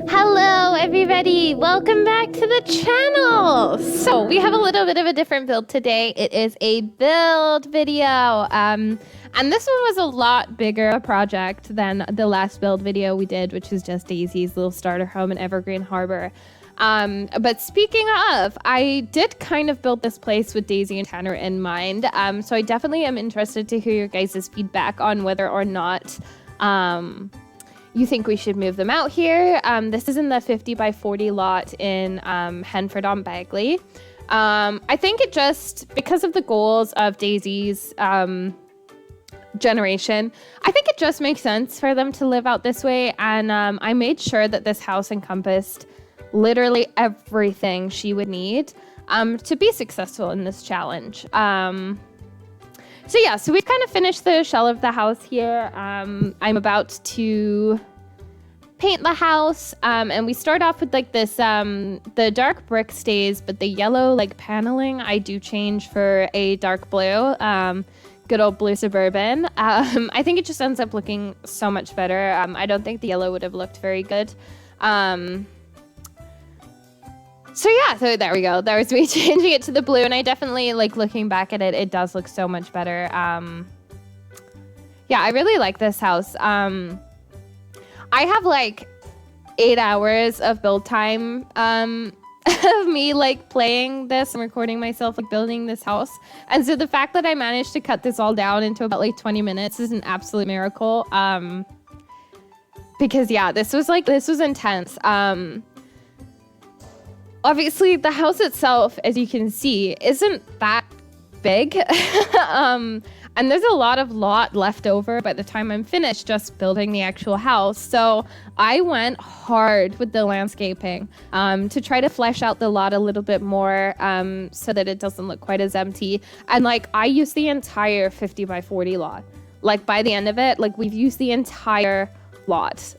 Hello everybody, welcome back to the channel. So we have a little bit of a different build today. It is a build video, and this one was a lot bigger a project than the last build video we did, which is just Daisy's little starter home in Evergreen Harbor. But speaking of, I did kind of build this place with Daisy and Tanner in mind, so I definitely am interested to hear your guys' feedback on whether or not you think we should move them out here. This is in the 50 by 40 lot in Henford on Bagley. I think it just, because of the goals of Daisy's generation, I think it just makes sense for them to live out this way. And I made sure that this house encompassed literally everything she would need to be successful in this challenge. So we've kind of finished the shell of the house here. I'm about to paint the house, and we start off with like this, the dark brick stays, but the yellow like paneling I do change for a dark blue, good old blue Suburban. I think it just ends up looking so much better. I don't think the yellow would have looked very good. So there we go. That was me changing it to the blue, and I definitely, like, looking back at it, it does look so much better. I really like this house. I have, like, 8 hours of build time of me, like, playing this and recording myself, like, building this house. And so the fact that I managed to cut this all down into about, like, 20 minutes is an absolute miracle. Because, this was intense. Obviously, the house itself, as you can see, isn't that big. And there's a lot of lot left over by the time I'm finished just building the actual house. So I went hard with the landscaping to try to flesh out the lot a little bit more so that it doesn't look quite as empty. And, like, I used the entire 50 by 40 lot. Like, by the end of it, like, we've used the entire lot.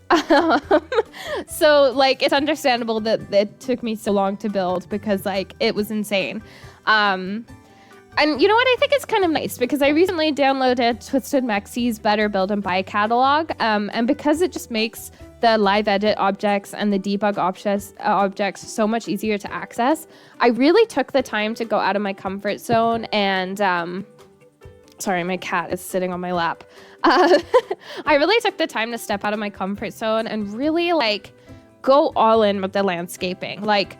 So, like, it's understandable that it took me so long to build because, like, it was insane. And you know what? I think it's kind of nice because I recently downloaded Twisted Mexi's Better Build and Buy catalog, and because it just makes the live edit objects and the debug objects so much easier to access, I really took the time to go out of my comfort zone and sorry, my cat is sitting on my lap. I really took the time to step out of my comfort zone and really, like, go all in with the landscaping. Like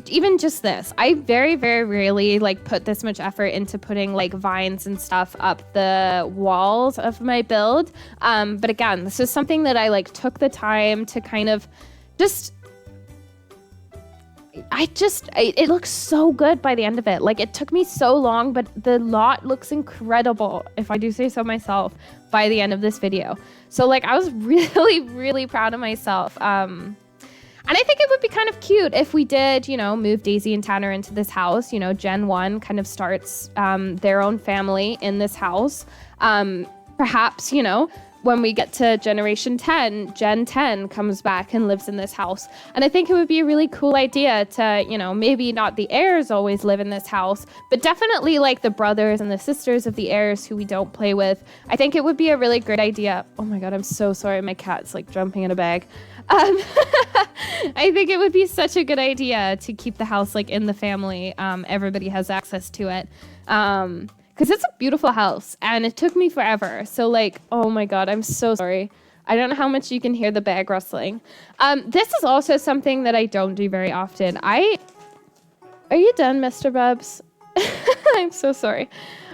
even just this, I very, very rarely, like, put this much effort into putting, like, vines and stuff up the walls of my build. But again, this is something that I, like, took the time to kind of just... it looks so good by the end of it. Like, it took me so long, but the lot looks incredible, if I do say so myself, by the end of this video. So, like, I was really, really proud of myself. And I think it would be kind of cute if we did, move Daisy and Tanner into this house. Gen 1 kind of starts their own family in this house. Perhaps, when we get to Generation 10, Gen 10 comes back and lives in this house. And I think it would be a really cool idea to, maybe not the heirs always live in this house, but definitely, like, the brothers and the sisters of the heirs who we don't play with. I think it would be a really great idea. Oh my God, I'm so sorry. My cat's, like, jumping in a bag. I think it would be such a good idea to keep the house, like, in the family. Everybody has access to it. Because it's a beautiful house, and it took me forever. So, like, oh my God, I'm so sorry. I don't know how much you can hear the bag rustling. This is also something that I don't do very often. Are you done, Mr. Bubs? I'm so sorry.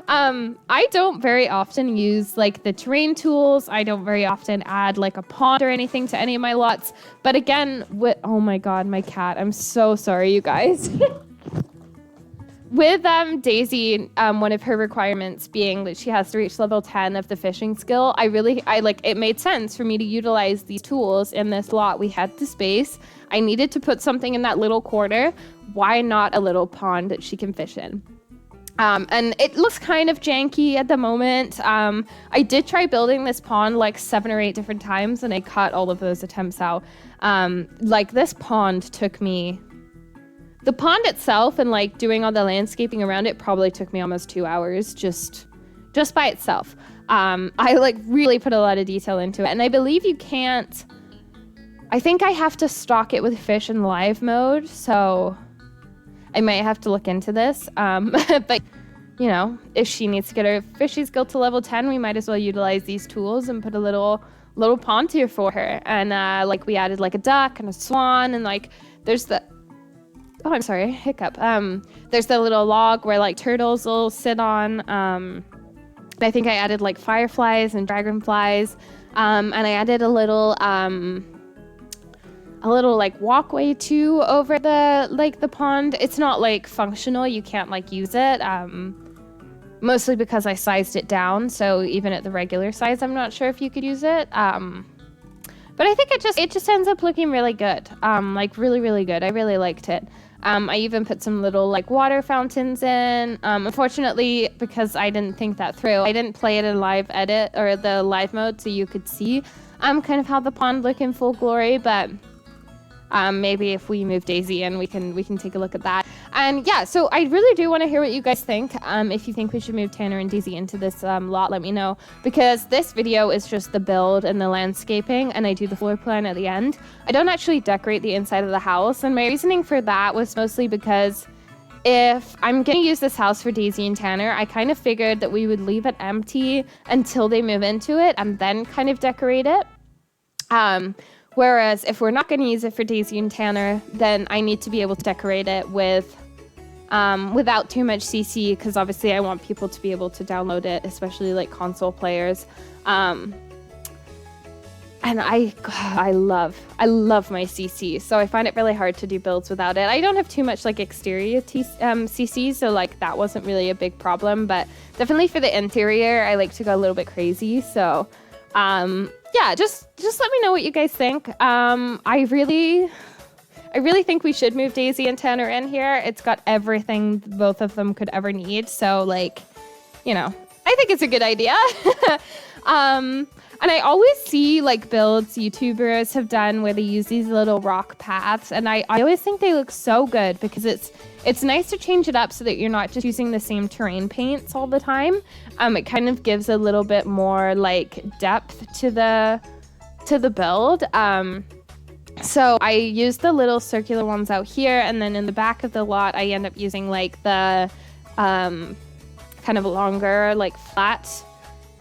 I don't very often use, like, the terrain tools. I don't very often add, like, a pond or anything to any of my lots. But again, oh my God, my cat. I'm so sorry, you guys. With Daisy, one of her requirements being that she has to reach level 10 of the fishing skill, it made sense for me to utilize these tools in this lot. We had the space. I needed to put something in that little corner. Why not a little pond that she can fish in? And it looks kind of janky at the moment. I did try building this pond like 7 or 8 different times, and I cut all of those attempts out. This pond took me... The pond itself and, like, doing all the landscaping around it probably took me almost 2 hours just by itself. I, like, really put a lot of detail into it. And I believe you can't... I think I have to stock it with fish in live mode, so I might have to look into this. But, you know, if she needs to get her fishy skill to level 10, we might as well utilize these tools and put a little pond here for her. And like we added like a duck and a swan, and like there's the I'm sorry, hiccup. There's the little log where like turtles will sit on. I think I added like fireflies and dragonflies, and I added a little like walkway too over the pond. It's not like functional, you can't like use it, mostly because I sized it down, so even at the regular size I'm not sure if you could use it, but I think it just ends up looking really good, like really good. I really liked it. I even put some little like water fountains in. Unfortunately, because I didn't think that through, I didn't play it in live edit or the live mode so you could see kind of how the pond look in full glory, but maybe if we move Daisy in, we can take a look at that. And yeah, so I really do want to hear what you guys think. If you think we should move Tanner and Daisy into this lot, let me know, because this video is just the build and the landscaping, and I do the floor plan at the end. I don't actually decorate the inside of the house, and my reasoning for that was mostly because if I'm going to use this house for Daisy and Tanner, I kind of figured that we would leave it empty until they move into it and then kind of decorate it. Whereas if we're not going to use it for Daisy and Tanner, then I need to be able to decorate it with without too much CC, because obviously I want people to be able to download it, especially like console players. And I love my CC, so I find it really hard to do builds without it. I don't have too much like exterior CC, so like that wasn't really a big problem, but definitely for the interior, I like to go a little bit crazy. So yeah, just let me know what you guys think. I really think we should move Daisy and Tanner in here. It's got everything both of them could ever need. So like, you know, I think it's a good idea. And I always see like builds YouTubers have done where they use these little rock paths, and I always think they look so good because it's nice to change it up so that you're not just using the same terrain paints all the time. It kind of gives a little bit more like depth to the build. So I use the little circular ones out here, and then in the back of the lot I end up using like the kind of longer like flat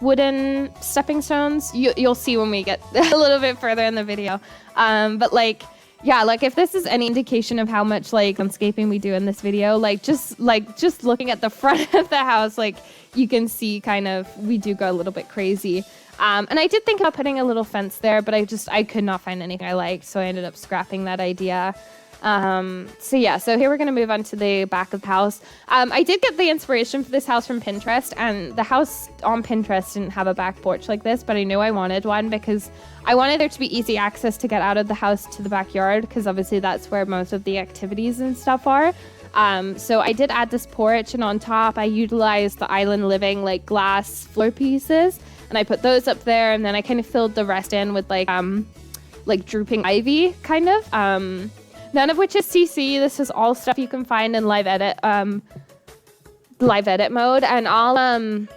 wooden stepping stones. You'll see when we get a little bit further in the video. But like, yeah, like if this is any indication of how much like landscaping we do in this video, just looking at the front of the house, like you can see kind of we do go a little bit crazy. And I did think about putting a little fence there, but I could not find anything I liked, so I ended up scrapping that idea. So yeah, so here we're going to move on to the back of the house. I did get the inspiration for this house from Pinterest, and the house on Pinterest didn't have a back porch like this, but I knew I wanted one because I wanted there to be easy access to get out of the house to the backyard, because obviously that's where most of the activities and stuff are. So I did add this porch, and on top I utilized the Island Living like glass floor pieces, and I put those up there, and then I kind of filled the rest in with like drooping ivy kind of. None of which is CC. This is all stuff you can find in live edit mode, and I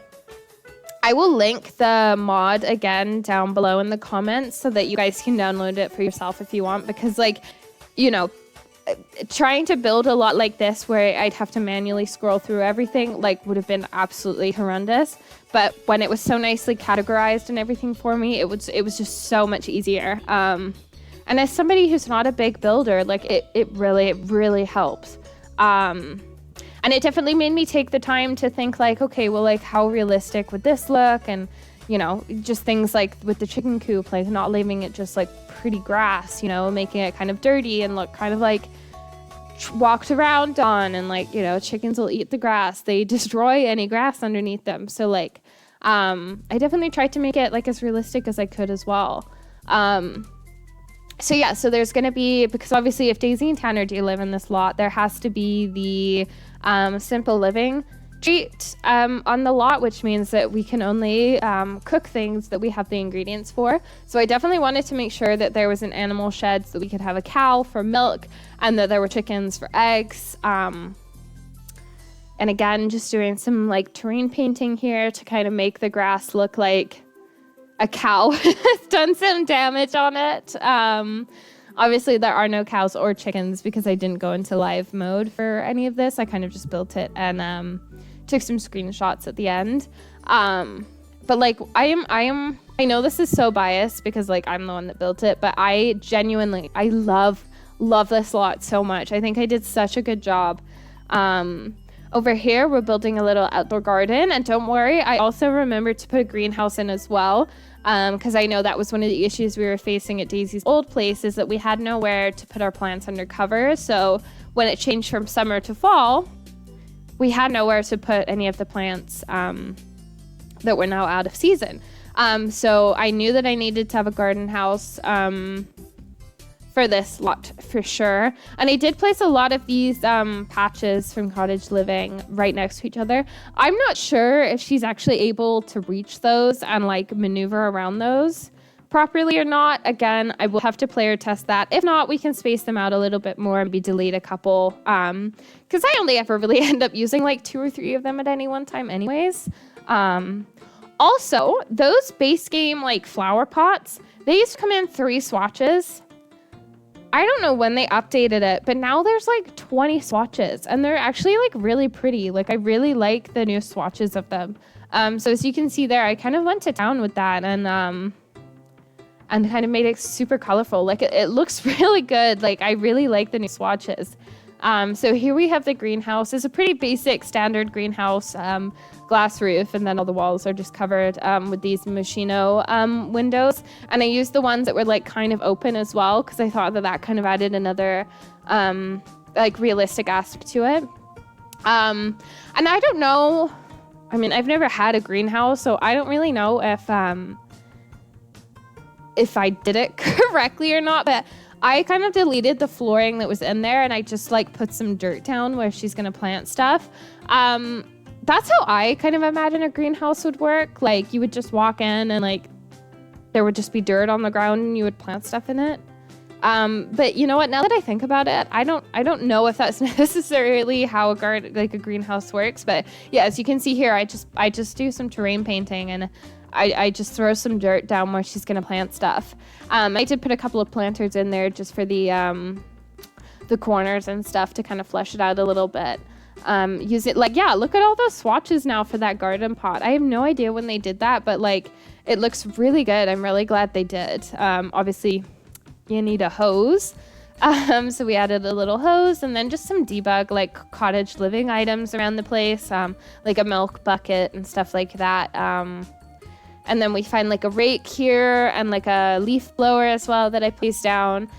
will link the mod again down below in the comments so that you guys can download it for yourself if you want, because like, you know, trying to build a lot like this where I'd have to manually scroll through everything like would have been absolutely horrendous. But when it was so nicely categorized and everything for me, it was just so much easier. And as somebody who's not a big builder, like it really helps. And it definitely made me take the time to think like, okay, well, like how realistic would this look? And, you know, just things like with the chicken coop, like not leaving it just like pretty grass, you know, making it kind of dirty and look kind of like walked around on, and like, you know, chickens will eat the grass. They destroy any grass underneath them. So like, I definitely tried to make it like as realistic as I could as well. So yeah, so there's going to be, because obviously if Daisy and Tanner do live in this lot, there has to be the simple living treat on the lot, which means that we can only cook things that we have the ingredients for. So I definitely wanted to make sure that there was an animal shed so that we could have a cow for milk, and that there were chickens for eggs. And again, just doing some like terrain painting here to kind of make the grass look like a cow has done some damage on it. Obviously, there are no cows or chickens because I didn't go into live mode for any of this. I kind of just built it and took some screenshots at the end. But like, I know this is so biased because like I'm the one that built it, but I genuinely, I love this lot so much. I think I did such a good job. Over here, we're building a little outdoor garden, and don't worry, I also remembered to put a greenhouse in as well, because I know that was one of the issues we were facing at Daisy's old place, is that we had nowhere to put our plants under cover. So when it changed from summer to fall, we had nowhere to put any of the plants that were now out of season. So I knew that I needed to have a garden house for this lot for sure. And I did place a lot of these patches from Cottage Living right next to each other. I'm not sure if she's actually able to reach those and like maneuver around those properly or not. Again, I will have to player test that. If not, we can space them out a little bit more and maybe delete a couple. Because I only ever really end up using like 2 or 3 of them at any one time anyways. Also, those base game like flower pots, they used to come in 3 swatches. I don't know when they updated it, but now there's like 20 swatches and they're actually like really pretty. Like I really like the new swatches of them. So as you can see there, I kind of went to town with that and kind of made it super colorful. Like it looks really good. Like I really like the new swatches. So here we have the greenhouse. It's a pretty basic standard greenhouse, glass roof, and then all the walls are just covered with these Moschino windows. And I used the ones that were like kind of open as well because I thought that kind of added another like realistic aspect to it. And I don't know. I mean, I've never had a greenhouse, so I don't really know if I did it correctly or not, but I kind of deleted the flooring that was in there and I just like put some dirt down where she's going to plant stuff. That's how I kind of imagine a greenhouse would work. Like you would just walk in and like there would just be dirt on the ground and you would plant stuff in it. But you know what? Now that I think about it, I don't know if that's necessarily how a garden, like a greenhouse works. But yeah, as you can see here, I just do some terrain painting and I just throw some dirt down where she's gonna plant stuff. I did put a couple of planters in there just for the corners and stuff to kind of flesh it out a little bit. Use it like, yeah, look at all those swatches now for that garden pot. I have no idea when they did that, but like it looks really good. I'm really glad they did. Obviously you need a hose. So we added a little hose and then just some debug like Cottage Living items around the place, like a milk bucket and stuff like that. And then we find like a rake here and like a leaf blower as well that I placed down.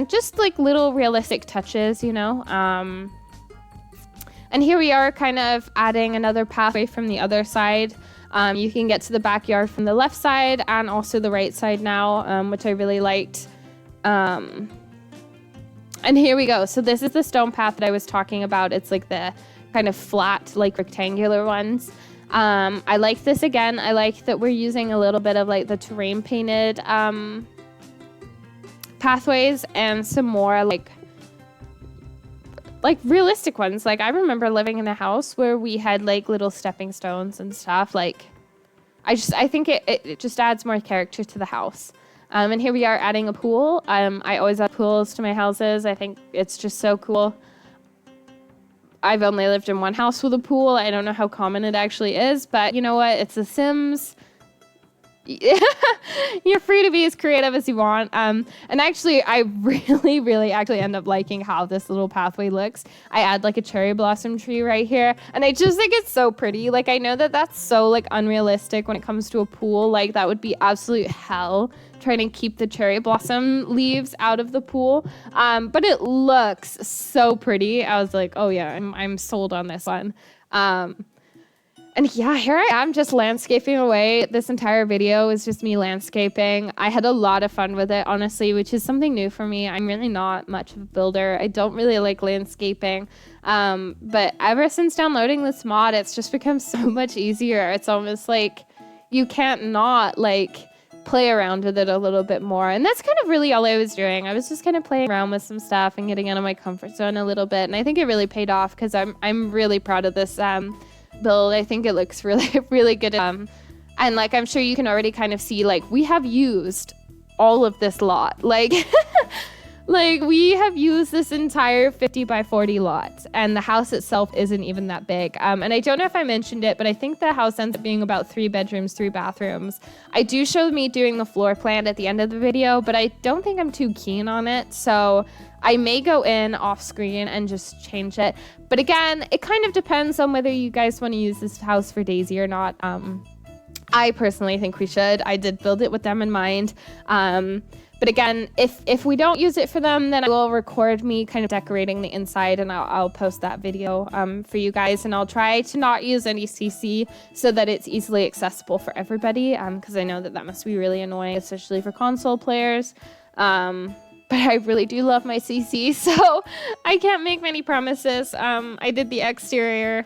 Just like little realistic touches, you know. And here we are kind of adding another pathway from the other side. You can get to the backyard from the left side and also the right side now, which I really liked. And here we go. So this is the stone path that I was talking about. It's like the kind of flat, like rectangular ones. I like this again. I like that we're using a little bit of like the terrain painted pathways and some more like realistic ones. Like I remember living in a house where we had like little stepping stones and stuff. Like I think it just adds more character to the house. And here we are adding a pool. I always add pools to my houses. I think it's just so cool. I've only lived in one house with a pool. I don't know how common it actually is, but you know what? It's The Sims. You're free to be as creative as you want. And actually, I really actually end up liking how this little pathway looks. I add like a cherry blossom tree right here, and I just think it's so pretty. Like I know that that's so like unrealistic when it comes to a pool. Like that would be absolute hell trying to keep the cherry blossom leaves out of the pool. But it looks so pretty. I was like, oh yeah, I'm sold on this one. And yeah, here I am just landscaping away. This entire video is just me landscaping. I had a lot of fun with it, honestly, which is something new for me. I'm really not much of a builder. I don't really like landscaping. But ever since downloading this mod, it's just become so much easier. It's almost like you can't not like play around with it a little bit more. And that's kind of really all I was doing. I was just kind of playing around with some stuff and getting out of my comfort zone a little bit. And I think it really paid off because I'm really proud of this build. I think it looks really, really good. And like, I'm sure you can already kind of see, like, we have used all of this lot. Like, like we have used this entire 50 by 40 lot, and the house itself isn't even that big. And I don't know if I mentioned it, but I think the house ends up being about 3 bedrooms, 3 bathrooms. I do show me doing the floor plan at the end of the video, but I don't think I'm too keen on it. So I may go in off screen and just change it. But again, it kind of depends on whether you guys want to use this house for Daisy or not. I personally think we should. I did build it with them in mind. But again, if we don't use it for them, then I will record me kind of decorating the inside, and I'll post that video for you guys. And I'll try to not use any CC so that it's easily accessible for everybody, because I know that must be really annoying, especially for console players. But I really do love my CC, so I can't make many promises. I did the exterior.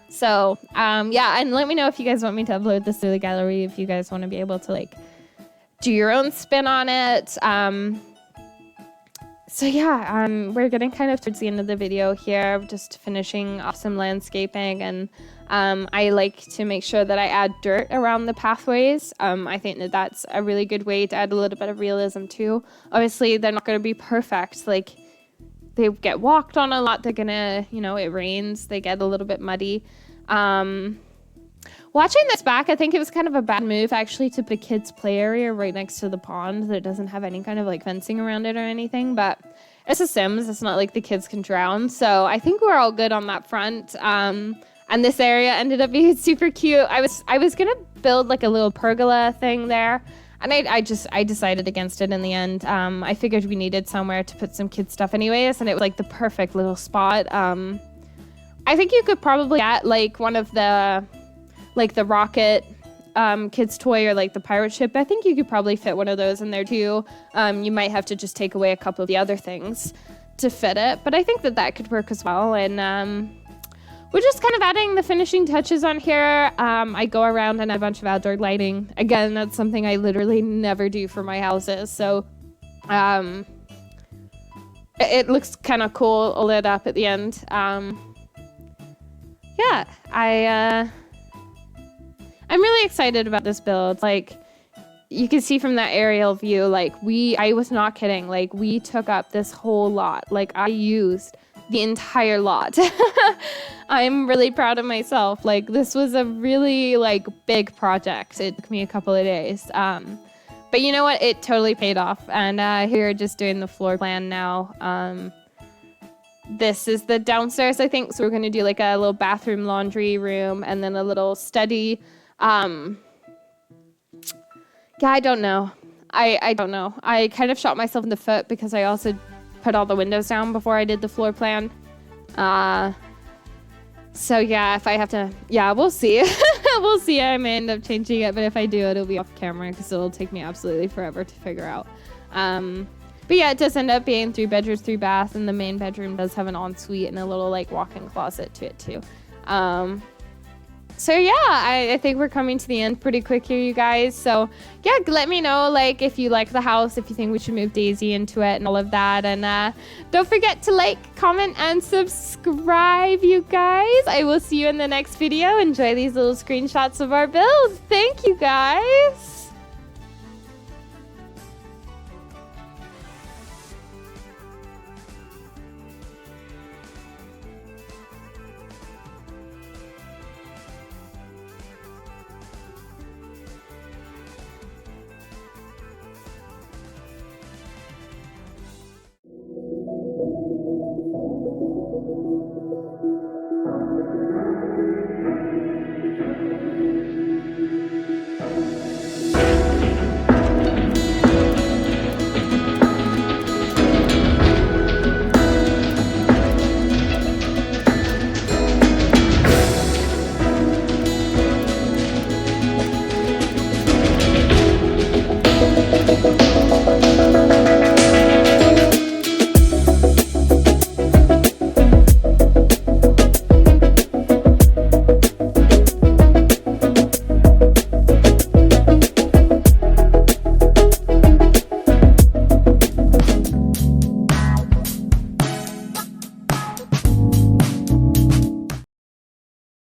So, yeah, and let me know if you guys want me to upload this to the gallery, if you guys want to be able to, like, do your own spin on it. So yeah, we're getting kind of towards the end of the video here, just finishing off some landscaping, and I like to make sure that I add dirt around the pathways. I think that that's a really good way to add a little bit of realism too. Obviously, they're not going to be perfect. Like, they get walked on a lot. They're gonna, you know, it rains, they get a little bit muddy. Watching this back, I think it was kind of a bad move actually to put a kids play area right next to the pond that doesn't have any kind of like fencing around it or anything, but it's a Sims. It's not like the kids can drown. So I think we're all good on that front. And this area ended up being super cute. I was gonna build like a little pergola thing there, and I decided against it in the end. I figured we needed somewhere to put some kid stuff anyways, and it was like the perfect little spot. I think you could probably get like one of the, like the rocket kids toy, or like the pirate ship. I think you could probably fit one of those in there too. You might have to just take away a couple of the other things to fit it, but I think that could work as well. And we're just kind of adding the finishing touches on here. I go around and add a bunch of outdoor lighting. Again, that's something I literally never do for my houses, so it looks kind of cool lit up at the end. Yeah, I'm really excited about this build. Like, you can see from that aerial view, like, I was not kidding. Like, we took up this whole lot. Like, I used the entire lot. I'm really proud of myself. Like, this was a really, like, big project. It took me a couple of days. But you know what? It totally paid off. And here we're just doing the floor plan now. This is the downstairs, I think. So we're going to do like a little bathroom, laundry room, and then a little study. Yeah, I don't know. I don't know. I kind of shot myself in the foot because I also put all the windows down before I did the floor plan. So yeah, if I have to, yeah, we'll see. We'll see. I may end up changing it, but if I do, it'll be off camera because it'll take me absolutely forever to figure out. But yeah, it does end up being 3 bedrooms, 3 baths, and the main bedroom does have an ensuite and a little like walk-in closet to it too. So yeah, I think we're coming to the end pretty quick here, you guys. So yeah, let me know like if you like the house, if you think we should move Daisy into it and all of that. And don't forget to like, comment, and subscribe, you guys. I will see you in the next video. Enjoy these little screenshots of our build. Thank you, guys.